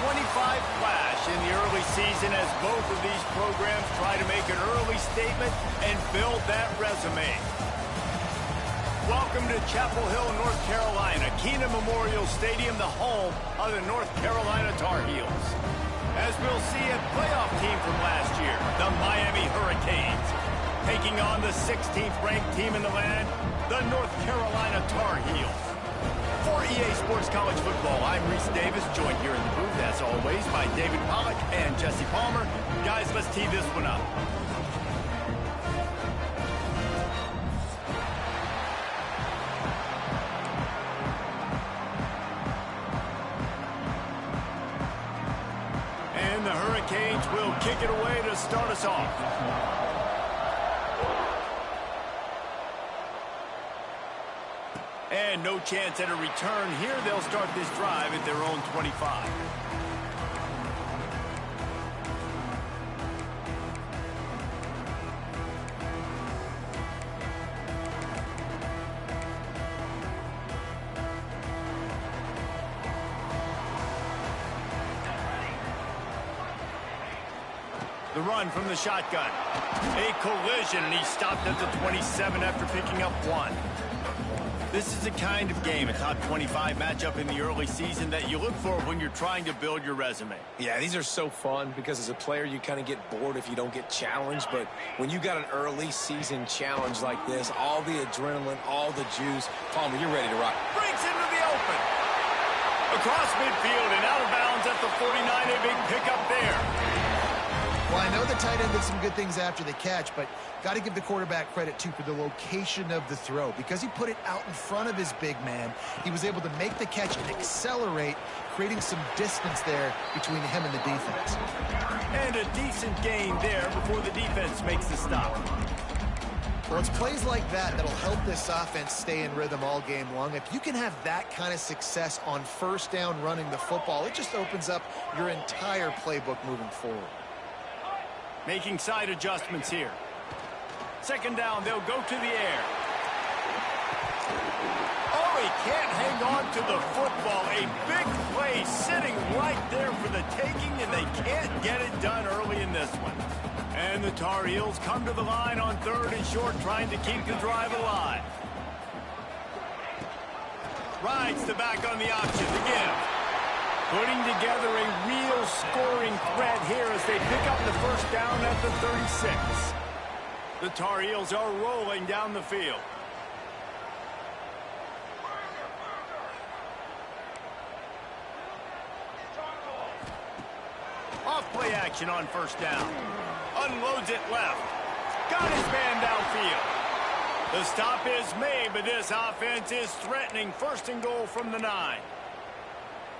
25 flash in the early season as both of these programs try to make an early statement and build that resume. Welcome to Chapel Hill, North Carolina, Keenan Memorial Stadium, the home of the North Carolina Tar Heels. As we'll see, a playoff team from last year, the Miami Hurricanes, taking on the 16th ranked team in the land, the North Carolina Tar Heels. For EA Sports College Football, I'm Reese Davis, joined here in the booth, as always, by David Pollack and Jesse Palmer. Guys, let's tee this one up. And the Hurricanes will kick it away to start us off. And no chance at a return here. They'll start this drive at their own 25. The run from the shotgun. A collision, and he stopped at the 27 after picking up one. This is the kind of game, a top 25 matchup in the early season, that you look for when you're trying to build your resume. Yeah, these are so fun because as a player, you kind of get bored if you don't get challenged. But when you got an early season challenge like this, all the adrenaline, all the juice, Palmer, you're ready to rock. Breaks into the open. Across midfield and out of bounds at the 49, a big pickup there. Well, I know the tight end did some good things after the catch, but got to give the quarterback credit, too, for the location of the throw. Because he put it out in front of his big man, he was able to make the catch and accelerate, creating some distance there between him and the defense. And a decent gain there before the defense makes the stop. Well, it's plays like that that'll help this offense stay in rhythm all game long. If you can have that kind of success on first down running the football, it just opens up your entire playbook moving forward. Making side adjustments here. Second down, they'll go to the air. Oh, he can't hang on to the football. A big play sitting right there for the taking, and they can't get it done early in this one. And the Tar Heels come to the line on 3rd and short, trying to keep the drive alive. Rides the back on the option to give. Putting together a real scoring threat here as they pick up the first down at the 36. The Tar Heels are rolling down the field. Off play action on first down. Unloads it left. Got his man downfield. The stop is made, but this offense is threatening. 1st and goal from the 9.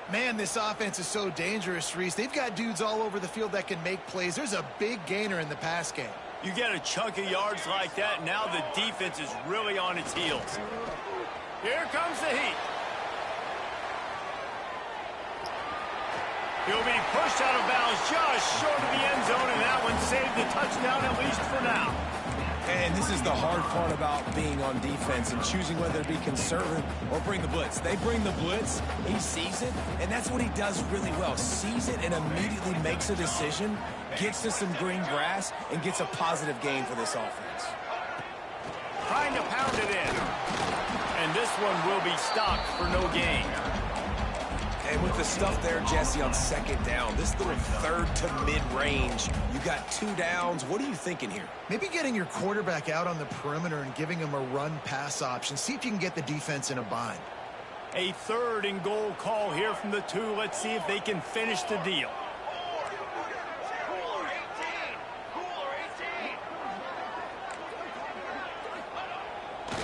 Man, this offense is so dangerous, Reese. They've got dudes all over the field that can make plays. There's a big gainer in the pass game. You get a chunk of yards like that, now the defense is really on its heels. Here comes the heat. He'll be pushed out of bounds just short of the end zone, and that one saved the touchdown, at least for now. And this is the hard part about being on defense and choosing whether to be conservative or bring the blitz. They bring the blitz, he sees it, and that's what he does really well. Sees it and immediately makes a decision, gets to some green grass, and gets a positive gain for this offense. Trying to pound it in. And this one will be stopped for no gain. And with the stuff there, Jesse, on 2nd down, this little 3rd to mid-range, you got 2 downs. What are you thinking here? Maybe getting your quarterback out on the perimeter and giving him a run-pass option. See if you can get the defense in a bind. A 3rd and goal call here from the 2. Let's see if they can finish the deal.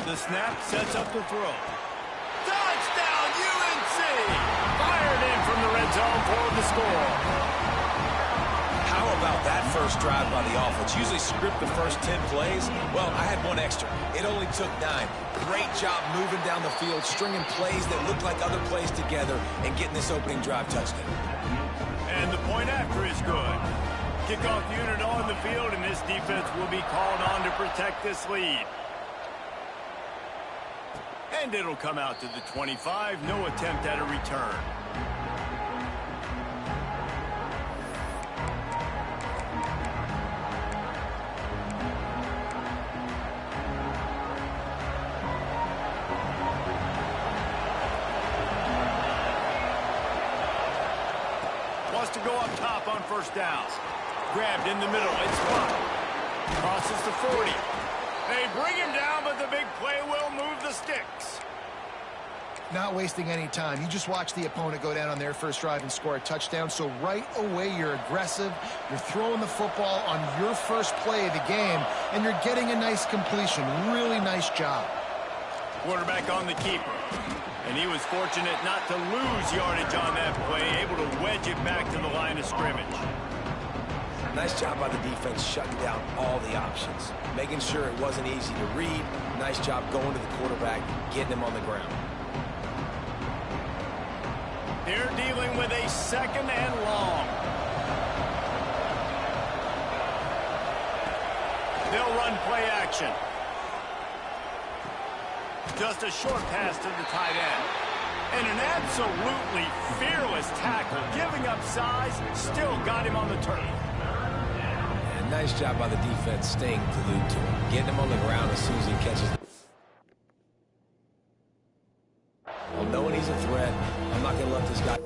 The snap sets up the throw. Touchdown, UNC! Fired in from the red zone for the score. How about that first drive by the offense? Usually script the first 10 plays. Well, I had one extra. It only took 9. Great job moving down the field, stringing plays that look like other plays together, and getting this opening drive touchdown. And the point after is good. Kickoff unit on the field, and this defense will be called on to protect this lead. And it'll come out to the 25. No attempt at a return. to go up top on first down. Grabbed in the middle. It's fun. Crosses the 40. They bring him down, but the big play will move the sticks. Not wasting any time. You just watch the opponent go down on their first drive and score a touchdown. So right away, you're aggressive. You're throwing the football on your first play of the game, and you're getting a nice completion. Really nice job. Quarterback on the keeper. And he was fortunate not to lose yardage on that play, able to wedge it back to the line of scrimmage. Nice job by the defense shutting down all the options, making sure it wasn't easy to read. Nice job going to the quarterback, getting him on the ground. They're dealing with a second and long. They'll run play action. Just a short pass to the tight end. And an absolutely fearless tackle, giving up size, still got him on the turf. And nice job by the defense staying glued to him, getting him on the ground as soon as he catches the... Well, knowing he's a threat, I'm not going to let this guy...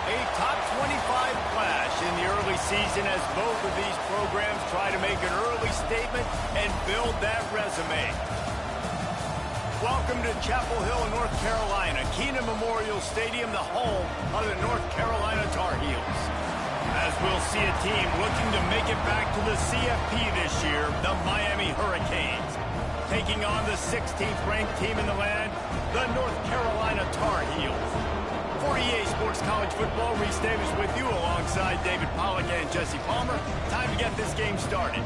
A top 25 clash in the early season as both of these programs try to make an early statement and build that resume. Welcome to Chapel Hill, North Carolina, Keenan Memorial Stadium, the home of the North Carolina Tar Heels. As we'll see a team looking to make it back to the CFP this year, the Miami Hurricanes. Taking on the 16th ranked team in the land, the North Carolina Tar Heels. For EA Sports College Football, Reese Davis with you alongside David Pollack and Jesse Palmer. Time to get this game started.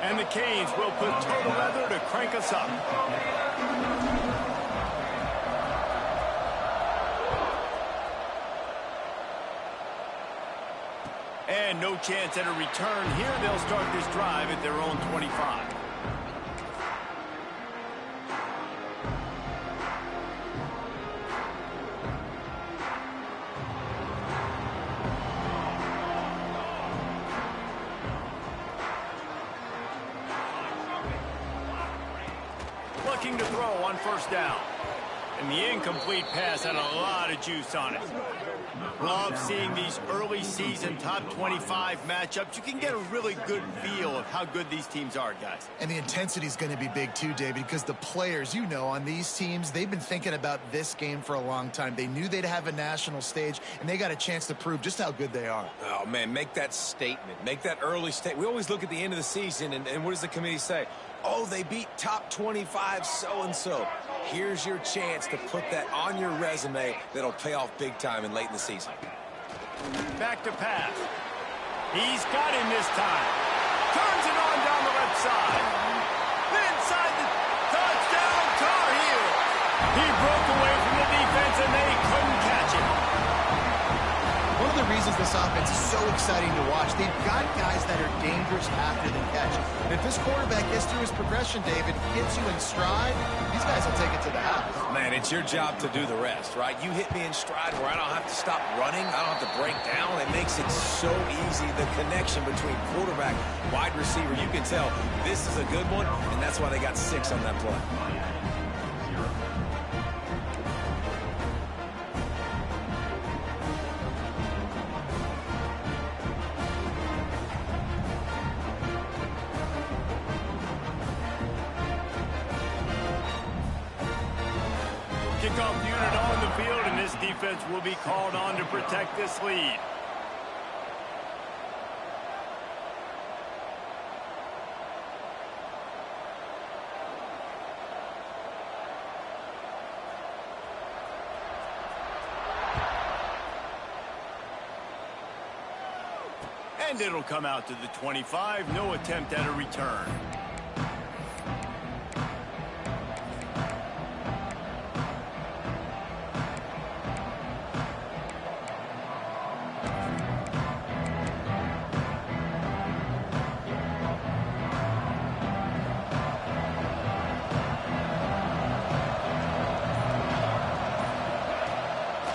And the Canes will put total leather to crank us up. And no chance at a return here. They'll start this drive at their own 25. Looking to throw on first down. And the incomplete pass had a lot of juice on it. Love seeing these early season top 25 matchups. You can get a really good feel of how good these teams are, guys. And the intensity is going to be big too, David, because the players, you know, on these teams, they've been thinking about this game for a long time. They knew they'd have a national stage, and they got a chance to prove just how good they are. Oh, man, make that statement. Make that early statement. We always look at the end of the season, and what does the committee say? Oh, they beat top 25 so-and-so. Here's your chance to put that on your resume that'll pay off big time and late in the season. Back to pass. He's got him this time. Turns it on down the left side. Inside the touchdown, Tar Heels. He broke away from the defense, and they couldn't catch him. One of the reasons this offense is so exciting to watch, they've got guys that are dangerous after the catch. And if this quarterback gets through his progression, David, gets you in stride, these guys will take it to the house. Man, it's your job to do the rest, right? You hit me in stride where I don't have to stop running. I don't have to break down. It makes it so easy. The connection between quarterback, wide receiver, you can tell this is a good one, and that's why they got 6 on that play. Kickoff unit on the field, and this defense will be called on to protect this lead. And it'll come out to the 25. No attempt at a return.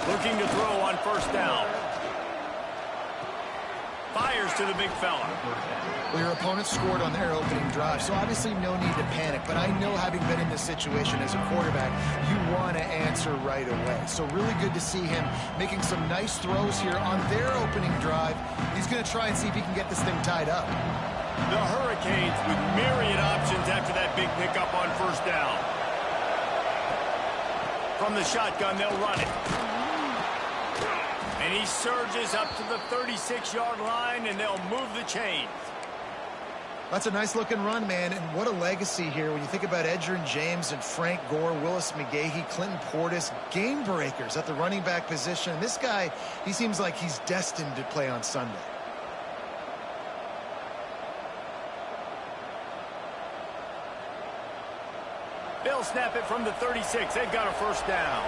Looking to throw on first down. Fires to the big fella. Well, your opponent scored on their opening drive, so obviously no need to panic. But I know, having been in this situation as a quarterback, you want to answer right away. So really good to see him making some nice throws here on their opening drive. He's going to try and see if he can get this thing tied up. The Hurricanes with myriad options after that big pickup on first down. From the shotgun, they'll run it. And he surges up to the 36-yard line, and they'll move the chains. That's a nice-looking run, man, and what a legacy here. When you think about Edgerrin James and Frank Gore, Willis McGahee, Clinton Portis, game breakers at the running back position. This guy, he seems like he's destined to play on Sunday. They'll snap it from the 36. They've got a first down.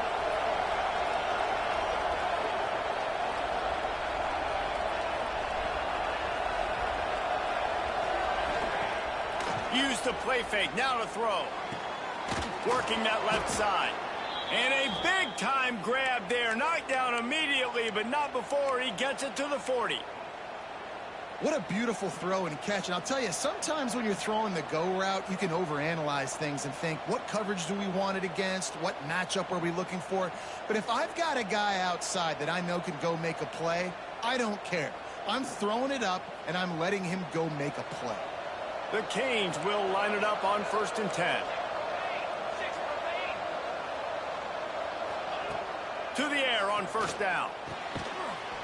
Use the play fake. Now to throw. Working that left side. And a big-time grab there. Knocked down immediately, but not before he gets it to the 40. What a beautiful throw and catch. And I'll tell you, sometimes when you're throwing the go route, you can overanalyze things and think, what coverage do we want it against? What matchup are we looking for? But if I've got a guy outside that I know can go make a play, I don't care. I'm throwing it up, and I'm letting him go make a play. The Canes will line it up on 1st and 10. To the air on first down.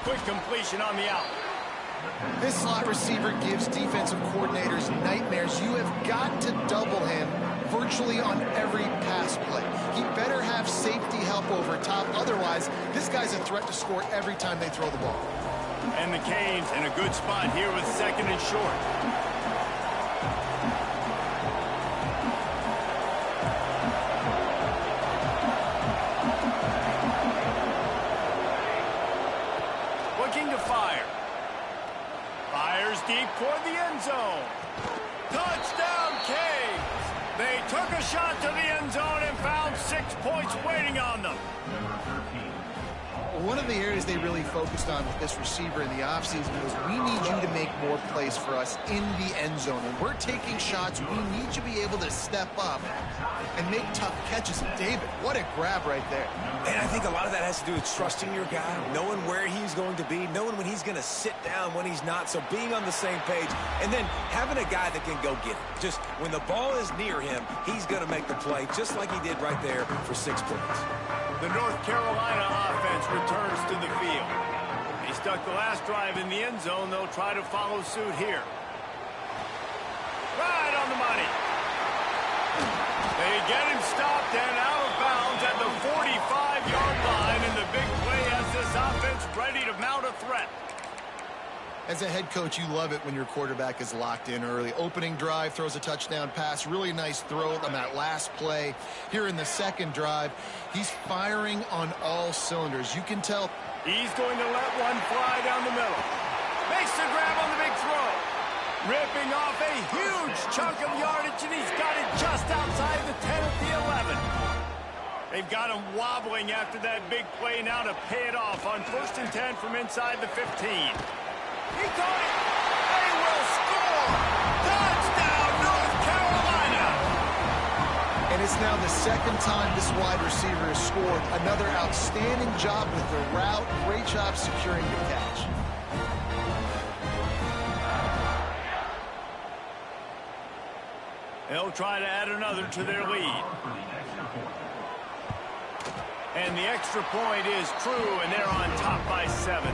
Quick completion on the out. This slot receiver gives defensive coordinators nightmares. You have got to double him virtually on every pass play. He better have safety help over top. Otherwise, this guy's a threat to score every time they throw the ball. And the Canes in a good spot here with 2nd and short. Deep toward the end zone. Touchdown, Canes! They took a shot to the end zone and found 6 points waiting on them. One of the areas they really focused on with this receiver in the offseason was we need you to make more plays for us in the end zone. When we're taking shots, we need you to be able to step up and make tough catches. And David, what a grab right there. And I think a lot of that has to do with trusting your guy, knowing where he's going to be, knowing when he's going to sit down, when he's not. So being on the same page, and then having a guy that can go get it. Just when the ball is near him, he's going to make the play, just like he did right there for 6 points. The North Carolina offense returns to the field. They stuck the last drive in the end zone. They'll try to follow suit here. Right on the money. They get him stopped and out of bounds at the 45-yard line, and the big play has this offense ready to mount a threat. As a head coach, you love it when your quarterback is locked in early. Opening drive, throws a touchdown pass. Really nice throw on that last play. Here in the second drive, he's firing on all cylinders. You can tell. He's going to let one fly down the middle. Makes the grab on the big throw. Ripping off a huge chunk of yardage, and he's got it just outside the 10 at the 11. They've got him wobbling after that big play now to pay it off on 1st and 10 from inside the 15. He caught it. They will score. Touchdown, North Carolina. And it's now the second time this wide receiver has scored. Another outstanding job with the route. Great job securing the catch. They'll try to add another to their lead. And the extra point is true, and they're on top by 7.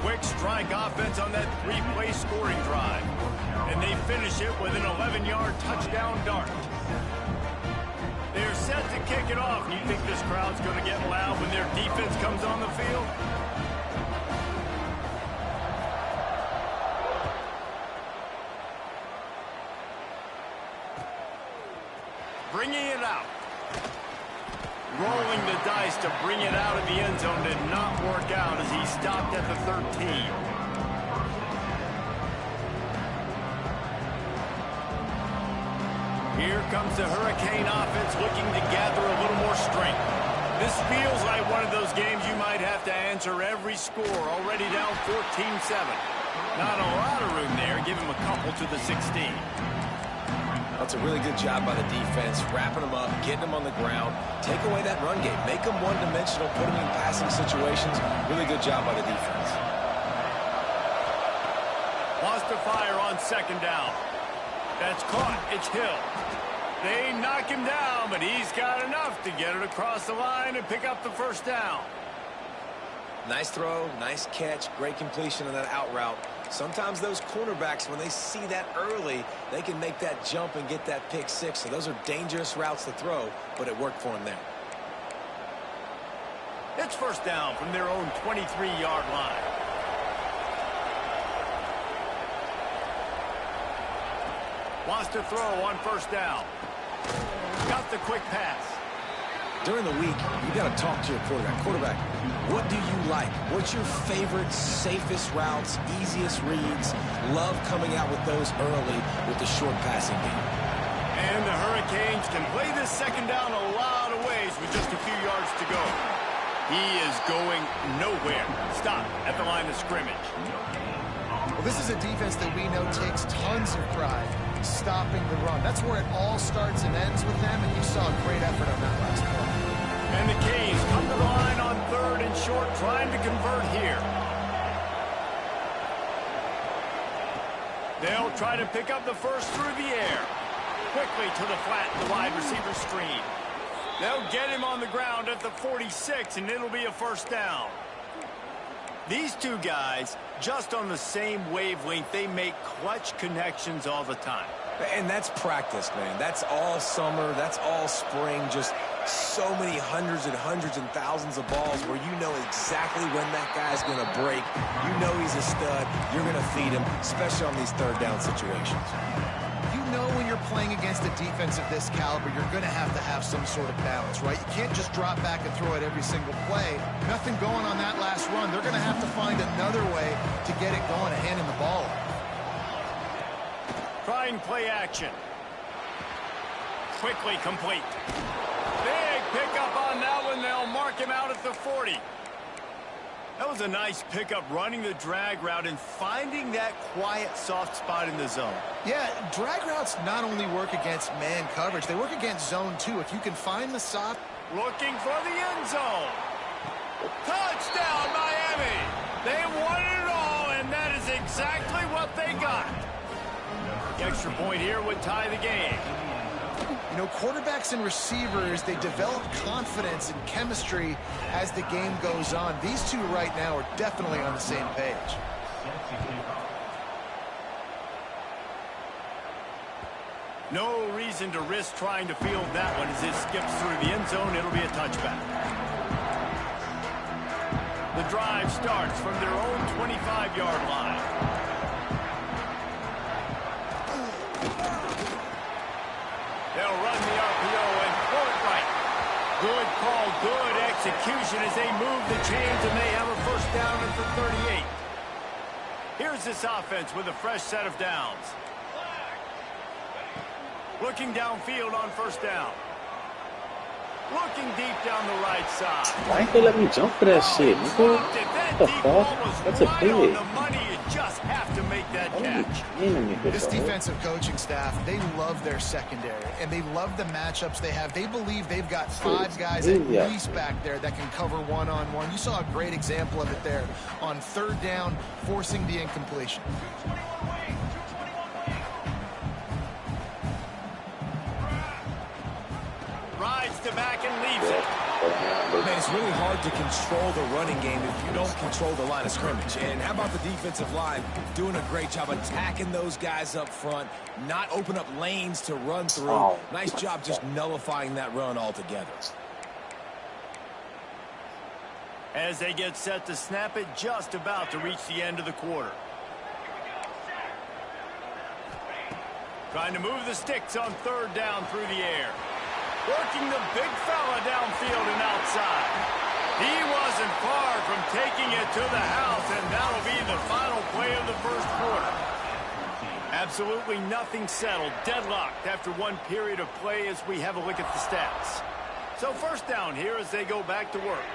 Quick strike offense on that 3-play scoring drive. And they finish it with an 11-yard touchdown dart. They're set to kick it off. And you think this crowd's going to get loud when their defense comes on the field? Bringing it out. Rolling the dice to bring it out of the end zone did not work out as he stopped at the 13. Here comes the Hurricane offense looking to gather a little more strength. This feels like one of those games you might have to answer every score, already down 14-7. Not a lot of room there. Give him a couple to the 16. That's a really good job by the defense, wrapping them up, getting them on the ground, take away that run game, make them one-dimensional, put them in passing situations. Really good job by the defense. Wants to fire on 2nd down. That's caught. It's Hill. They knock him down, but he's got enough to get it across the line and pick up the 1st down. Nice throw, nice catch, great completion on that out route. Sometimes those cornerbacks, when they see that early, they can make that jump and get that pick 6. So those are dangerous routes to throw, but it worked for him there. It's 1st down from their own 23-yard line. Wants to throw on 1st down. Got the quick pass. During the week, you got to talk to your quarterback. Quarterback, what do you like? What's your favorite, safest routes, easiest reads? Love coming out with those early with the short passing game. And the Hurricanes can play this 2nd down a lot of ways with just a few yards to go. He is going nowhere. Stop at the line of scrimmage. Well, this is a defense that we know takes tons of pride stopping the run. That's where it all starts and ends with them, and you saw a great effort on that last play. And the Canes come to the line on 3rd and short, trying to convert here. They'll try to pick up the 1st through the air. Quickly to the flat, the wide receiver screen. They'll get him on the ground at the 46, and it'll be a 1st down. These two guys, just on the same wavelength, they make clutch connections all the time. And that's practice, man. That's all summer. That's all spring. Just so many hundreds and thousands of balls where you know exactly when that guy's going to break. You know he's a stud. You're going to feed him, especially on these 3rd down situations. You know when you're playing against a defense of this caliber, you're going to have some sort of balance, right? You can't just drop back and throw it every single play. Nothing going on that last run. They're going to have to find another way to get it going and handing the ball off. Trying play action. Quickly complete. Big pickup on that one. They'll mark him out at the 40. That was a nice pickup, running the drag route and finding that quiet, soft spot in the zone. Yeah, drag routes not only work against man coverage, they work against zone too. If you can find the soft. Looking for the end zone. Touchdown, Miami. They won it all, and that is exactly what they got. The extra point here would tie the game. You know, quarterbacks and receivers, they develop confidence and chemistry as the game goes on. These two right now are definitely on the same page. No reason to risk trying to field that one as it skips through the end zone. It'll be a touchback. The drive starts from their own 25-yard line. They'll run the RPO and pull it right. Good call, good execution as they move the chains, and they have a first down at the 38. Here's this offense with a fresh set of downs. Looking downfield on first down. Looking deep down the right side. Why ain't they let me jump for that shit, nigga? What the fuck? That's a pig. Just have to make that catch. This defensive coaching staff, they love their secondary, and they love the matchups they have. They believe they've got 5 guys at least back there that can cover one-on-one. You saw a great example of it there on third down, forcing the incompletion. Rides to back and leaves it. Man, it's really hard to control the running game if you don't control the line of scrimmage. And how about the defensive line doing a great job attacking those guys up front, not open up lanes to run through. Nice job just nullifying that run altogether. As they get set to snap it, just about to reach the end of the quarter. Trying to move the sticks on third down through the air. Working the big fella downfield and outside. He wasn't far from taking it to the house, and that'll be the final play of the first quarter. Absolutely nothing settled. Deadlocked after one period of play as we have a look at the stats. So first down here as they go back to work.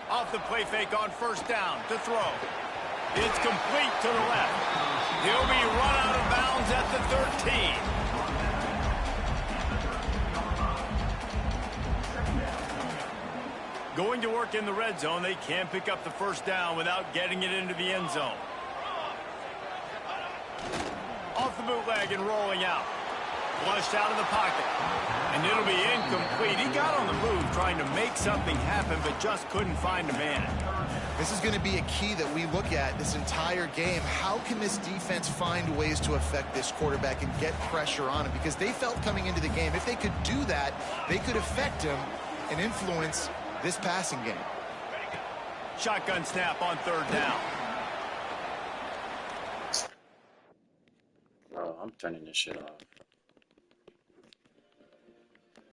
Off the play fake on first down to throw. It's complete to the left. He'll be run out of bounds at the 13. Going to work in the red zone. They can't pick up the first down without getting it into the end zone. Off the bootleg and rolling out. Flushed out of the pocket. And it'll be incomplete. He got on the move trying to make something happen, but just couldn't find a man. This is going to be a key that we look at this entire game. How can this defense find ways to affect this quarterback and get pressure on him? Because they felt coming into the game, if they could do that, they could affect him and influence this passing game. Shotgun snap on third down. Bro, I'm turning this shit off.